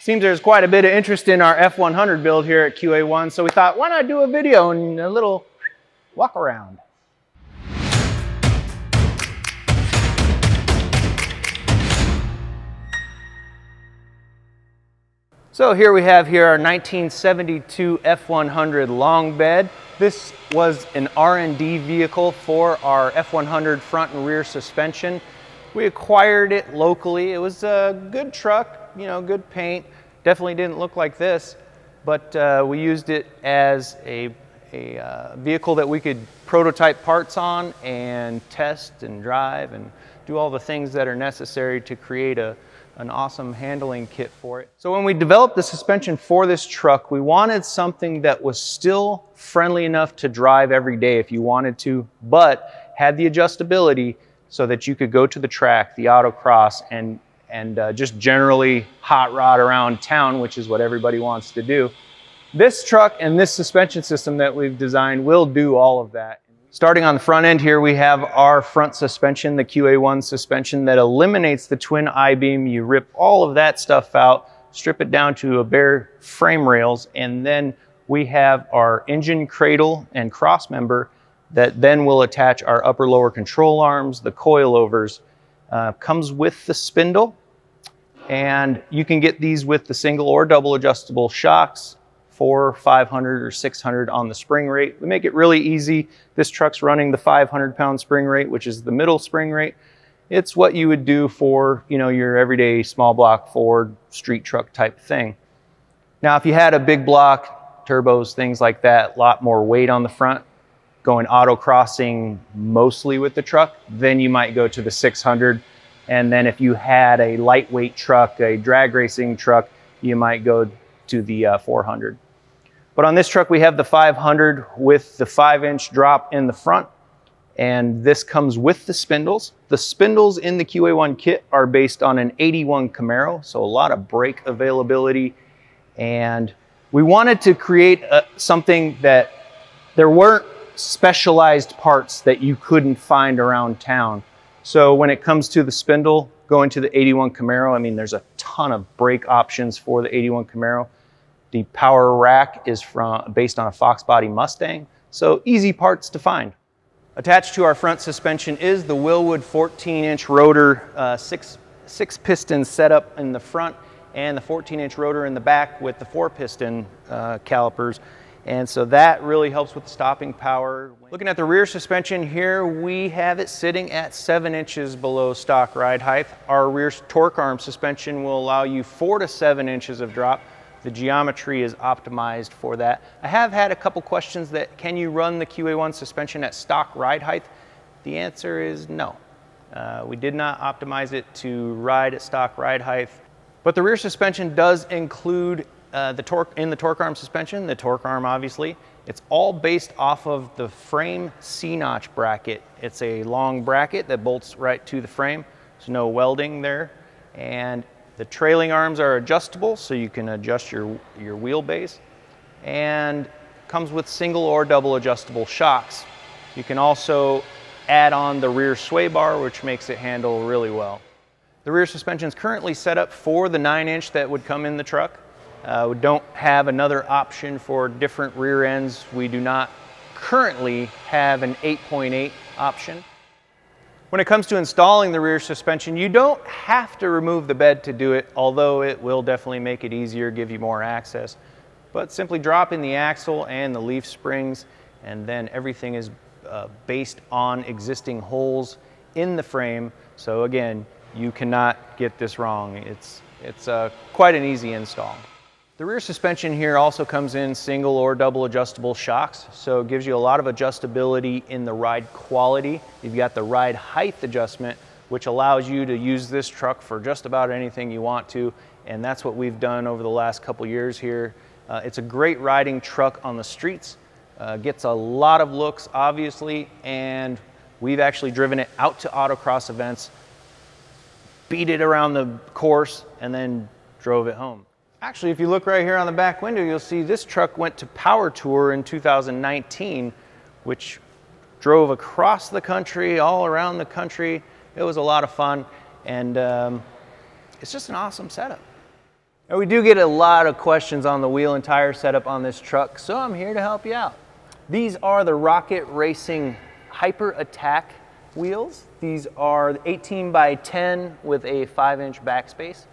Seems there's quite a bit of interest in our F100 build here at QA1, so we thought, why not do a video and a little walk around. So here we have our 1972 F100 long bed. This was an R&D vehicle for our F100 front and rear suspension. We acquired it locally. It was a good truck, you know, good paint. Definitely didn't look like this, but we used it as a vehicle that we could prototype parts on and test and drive and do all the things that are necessary to create an awesome handling kit for it. So when we developed the suspension for this truck, we wanted something that was still friendly enough to drive every day if you wanted to, but had the adjustability so that you could go to the track, the autocross, and just generally hot rod around town, which is what everybody wants to do. This truck and this suspension system that we've designed will do all of that. Starting on the front end here, we have our front suspension, the QA1's suspension that eliminates the twin I-beam. You rip all of that stuff out, strip it down to a bare frame rails, and then we have our engine cradle and cross member that then will attach our upper lower control arms, the coilovers. Comes with the spindle, and you can get these with the single or double adjustable shocks, 400, 500, or 600 on the spring rate. We make it really easy. This truck's running the 500-pound spring rate, which is the middle spring rate. It's what you would do for, you know, your everyday small block Ford street truck type thing. Now, if you had a big block, turbos, things like that, a lot more weight on the front, going autocrossing mostly with the truck, then you might go to the 600. And then if you had a lightweight truck, a drag racing truck, you might go to the 400. But on this truck, we have the 500 with the 5-inch drop in the front, and this comes with the spindles. The spindles in the QA1 kit are based on an 81 Camaro, so a lot of brake availability. And we wanted to create something that there weren't specialized parts that you couldn't find around town. So when it comes to the spindle going to the 81 Camaro, I mean, there's a ton of brake options for the 81 Camaro. The power rack is based on a Fox body Mustang, so easy parts to find. Attached to our front suspension is the Wilwood 14-inch rotor, six piston setup in the front, and the 14-inch rotor in the back with the 4-piston calipers. And so that really helps with the stopping power. Looking at the rear suspension here, we have it sitting at 7 inches below stock ride height. Our rear torque arm suspension will allow you 4 to 7 inches of drop. The geometry is optimized for that. I have had a couple questions that, can you run the QA1 suspension at stock ride height? The answer is no. We did not optimize it to ride at stock ride height. But the rear suspension does include the torque arm suspension, the torque arm obviously. It's all based off of the frame C-notch bracket. It's a long bracket that bolts right to the frame. There's no welding there. And the trailing arms are adjustable, so you can adjust your wheelbase. And comes with single or double adjustable shocks. You can also add on the rear sway bar, which makes it handle really well. The rear suspension is currently set up for the 9-inch that would come in the truck. We don't have another option for different rear ends. We do not currently have an 8.8 option. When it comes to installing the rear suspension, you don't have to remove the bed to do it, although it will definitely make it easier, give you more access. But simply drop in the axle and the leaf springs, and then everything is based on existing holes in the frame. So again, you cannot get this wrong. It's quite an easy install. The rear suspension here also comes in single or double adjustable shocks, so it gives you a lot of adjustability in the ride quality. You've got the ride height adjustment, which allows you to use this truck for just about anything you want to, and that's what we've done over the last couple years here. It's a great riding truck on the streets, gets a lot of looks obviously, and we've actually driven it out to autocross events, beat it around the course, and then drove it home. Actually, if you look right here on the back window, you'll see this truck went to Power Tour in 2019, which drove across the country, all around the country. It was a lot of fun, and it's just an awesome setup. And we do get a lot of questions on the wheel and tire setup on this truck, so I'm here to help you out. These are the Rocket Racing Hyper Attack wheels. These are 18 by 10 with a 5-inch backspace.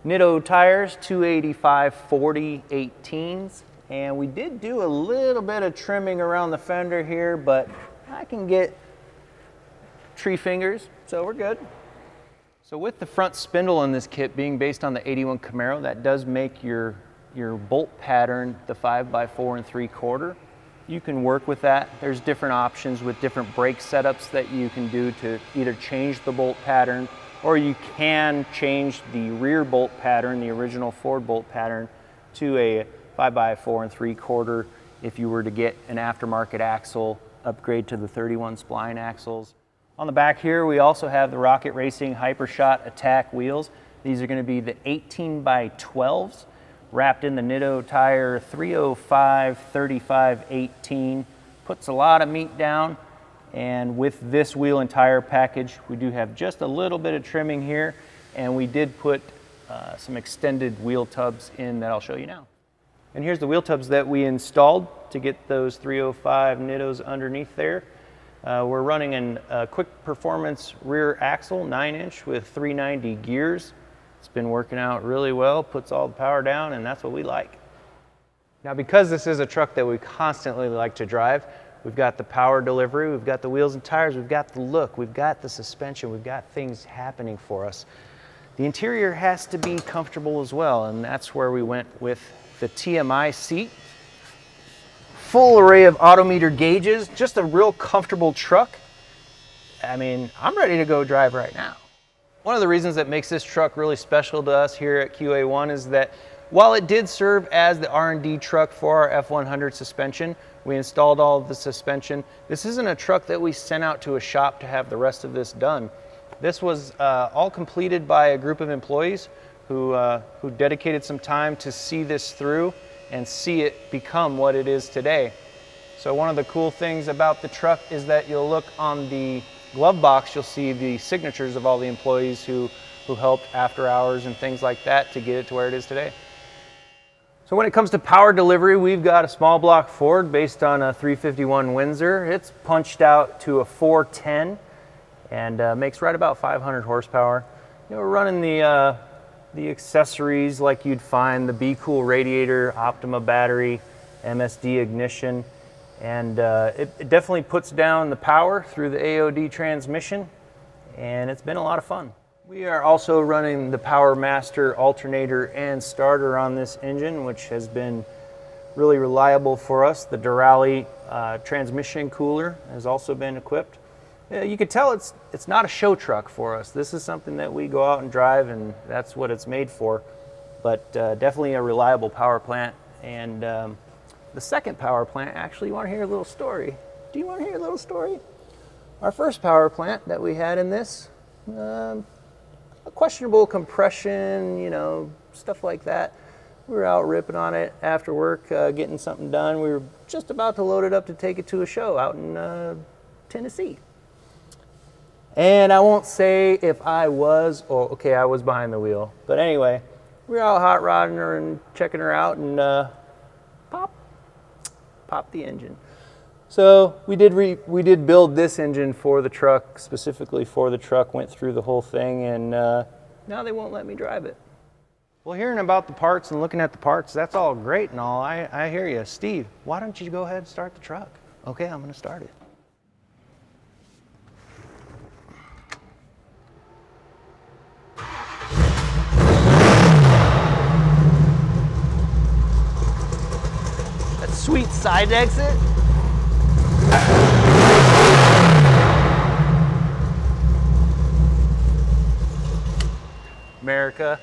Nitto tires, 285/40 18s. And we did do a little bit of trimming around the fender here, but I can get tree fingers, so we're good. So with the front spindle in this kit being based on the 81 Camaro, that does make your bolt pattern the 5x4 3/4. You can work with that. There's different options with different brake setups that you can do to either change the bolt pattern, or you can change the rear bolt pattern, the original Ford bolt pattern, to a 5x4 3/4 if you were to get an aftermarket axle, upgrade to the 31 spline axles. On the back here, we also have the Rocket Racing Hypershot Attack wheels. These are going to be the 18 by 12s, wrapped in the Nitto tire 305/35 18. Puts a lot of meat down, and with this wheel and tire package, we do have just a little bit of trimming here, and we did put some extended wheel tubs in that I'll show you now. And here's the wheel tubs that we installed to get those 305 Nittos underneath there. We're running a quick performance rear axle, 9-inch with 390 gears. It's been working out really well, puts all the power down, and that's what we like. Now, because this is a truck that we constantly like to drive, we've got the power delivery, we've got the wheels and tires, we've got the look, we've got the suspension, we've got things happening for us. The interior has to be comfortable as well, and that's where we went with the TMI seat. Full array of autometer gauges, just a real comfortable truck. I mean, I'm ready to go drive right now. One of the reasons that makes this truck really special to us here at QA1 is that while it did serve as the R&D truck for our F100 suspension, we installed all of the suspension. This isn't a truck that we sent out to a shop to have the rest of this done. This was all completed by a group of employees who dedicated some time to see this through and see it become what it is today. So one of the cool things about the truck is that you'll look on the glove box, you'll see the signatures of all the employees who helped after hours and things like that to get it to where it is today. So when it comes to power delivery, we've got a small block Ford based on a 351 Windsor. It's punched out to a 410 and makes right about 500 horsepower. You know, we're running the accessories like you'd find the Be Cool radiator, Optima battery, MSD ignition, and it definitely puts down the power through the AOD transmission, and it's been a lot of fun. We are also running the Power Master alternator and starter on this engine, which has been really reliable for us. The Durali transmission cooler has also been equipped. You can tell it's not a show truck for us. This is something that we go out and drive, and that's what it's made for. But definitely a reliable power plant. And the second power plant, actually, you want to hear a little story? Do you want to hear a little story? Our first power plant that we had in this, a questionable compression, you know, stuff like that. We were out ripping on it after work, getting something done. We were just about to load it up to take it to a show out in Tennessee. And I won't say if I was, or okay, I was behind the wheel. But anyway, we were out hot rodding her and checking her out, and pop the engine. So we did build this engine for the truck, specifically for the truck, went through the whole thing, and now they won't let me drive it. Well, hearing about the parts and looking at the parts, that's all great and all. I hear you. Steve, why don't you go ahead and start the truck? Okay, I'm going to start it. That sweet side exit. America.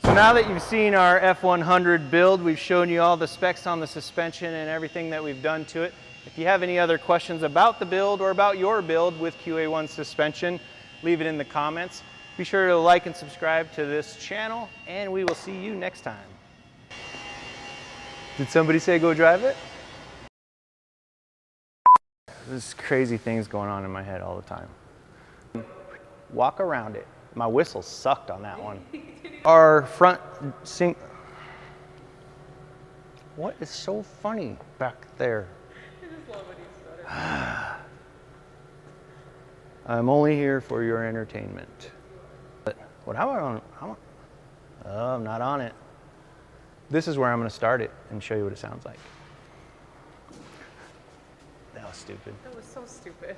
So now that you've seen our F100 build, we've shown you all the specs on the suspension and everything that we've done to it. If you have any other questions about the build or about your build with QA1's suspension, leave it in the comments. Be sure to like and subscribe to this channel, and we will see you next time. Did somebody say go drive it? There's crazy things going on in my head all the time. Walk around it. My whistle sucked on that one. Our front sink. What is so funny back there? I just love when you stutter. I'm only here for your entertainment. But what? How am I on? Oh, I'm not on it. This is where I'm going to start it and show you what it sounds like. That was stupid. That was so stupid.